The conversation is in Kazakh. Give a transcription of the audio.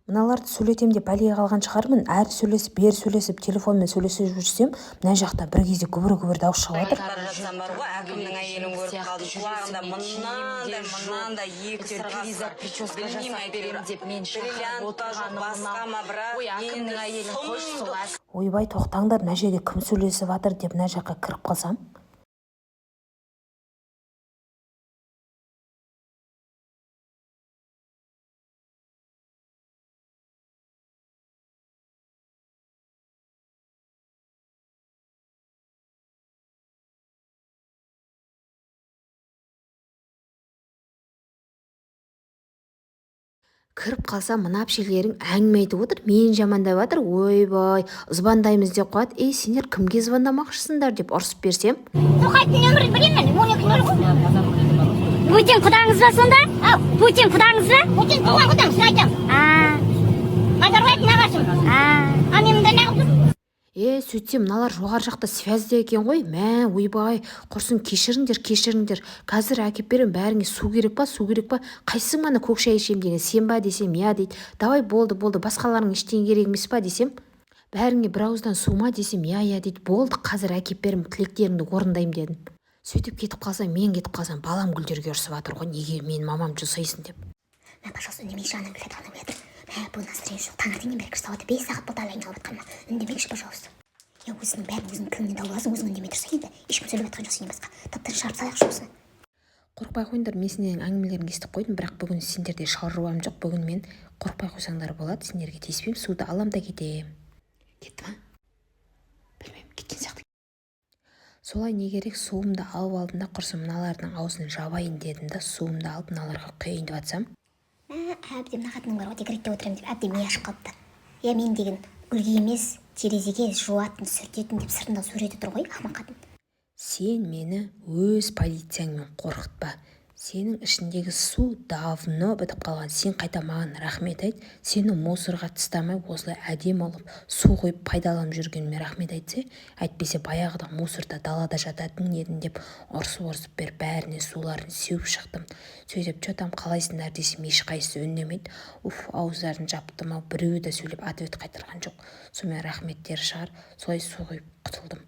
Мыналарды сөйлетем деп бәлеге қалған шығармын. Әрі сөйлесіп, бері сөйлесіп, телефонмен сөйлесіп жүрсем, мына жақта бір кезде күбір-күбір дауыс шығып жатыр. Жатсам бар ғой, әкімнің әйелін көріп қалдым. Құлағында мынандай екі сырғасы бар. Білмеймін әйтеуір деп мен бриллиант жоқ, басқа ма, бірақ әкімнің әйелін қойшы сол. Ойбай, тоқтаңдар, мына жерде кім сөйлесіп жатыр деп мына жаққа кіріп қалсам. Кіріп қалса, мына әпшелерің әңгіме айтып отыр, мен жамандап жатыр. Ойбай, звондаймыз деп қояды. Ей, сендер кімге звондамақшысыңдар деп ұрсып берсем. Тоқайдың нөмірін білемін, 12 нөл ғой. Путин құдаңыз ба сонда? Путин құдаңыз ба? Путин туған құдаңыз, айтам. Назарбаев нағашым. Мен мұнда неғып тұр? Сөйтсем, мыналар жоғары жақта связьде екен ғой. Мә, ойбай, құрсын, кешіріңдер. Қазір әкеп берем, бәріңе су керек па? Қайсың мана көк шай ішем деген, сен ба десем, я дейді. Давай, болды, басқаларың ештеңе керек емес па десем, бәріңе бір ауыздан су ма десем, я дейді. Болды, қазір әкеп берем, тілектеріңді орындайым дедім. Сөйтіп кетіп қалсам, мен кетіп қалсам, балам гүлдерге ұрсып жатыр ғой, неге мен мамам жұмсайсың деп. Мә, пожалуйста, үндемейші, анам келеді. Бұл настроение жоқ, таңертеңнен бері кірсауаты 5 сағат болды айналып жатқанма. Үндемейші, пожалуйста. Өзінің бәрін өзінің тіліңнен тауып аласың, өзің үндемей тұрса енді ешкім сөйлеп жатқан жоқ сенен басқа. Тып-тыныш шығарып салайықшы жұмысына. Қорықпай қойыңдар, мен сендердің әңгімелеріңді естіп қойдым, бірақ бүгін сендерде шаруам жоқ. Бүгін мен қорықпай қойсаңдар болады, сендерге тиіспеймін, суды алам да кетем. Кетті ма? Білмеймін, кеткен сияқты. Солай не керек, суымды алып алдым да құрсын мыналардың аузын жабайын дедім да суымды алып мыналарға құяйын деп жатсам. Әбден мына қатының бар ғой, декретте отырамын деп әбден миы ашып қалыпты. Мен деген гүлге емес, терезеге жуатын, сүртетін деп сыртында суреті тұр ғой, ақымақ қатын. Сен мені өз полицияңмен қорқытпа. Сенің ішіндегі су давно бітіп қалған. Сен қайта маған рахмет айт. Сені мусорға тастамай осылай әдемі алып су қойып пайдаланып жүргеніме рахмет айтса, әйтпесе баяғыда мусорда далада жататын едім деп ұрсып беріп бәріне суларын сеуіп шықтым. Сөйтіп чотам қалайсыңдар десем ешқайсысы үндемейді. Ауыздарын жаптым ау, біреуі де сөйлеп ответ қайтарған жоқ. Сонымен рахметтері шығар, солай су құйып құтылдым.